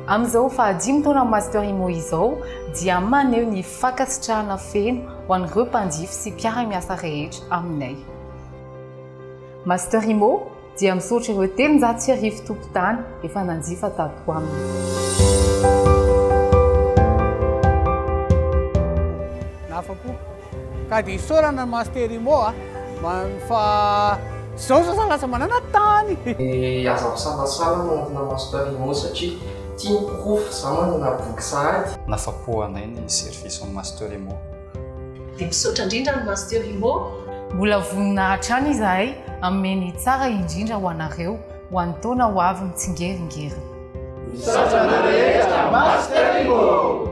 Amin'izao fa 5 taona Master Imo izao dia maneho ny fankasitrahana feno ho an'ireo mpanjify sy mpiara-miasa rehetra aminay. Master Imo dia misaotra ireo 300,000 tompon-tany efa nanjifa tato aminy. Nafako ka dia isaorana Master Imo fa zao sasa lasa manana tany. Azako salasala manantona Master Imo satria tiany kokoa za manana boky sahady. Nafapo-anay ny service ny Master Imo. Dia misaotra indrindra ny Master Imo. Mbola vonina hatrany izahay ameny tsara indrindra ho anareo ho an'ny taona ho avy mitsingeringering. Misaotra rehetra Master Imo.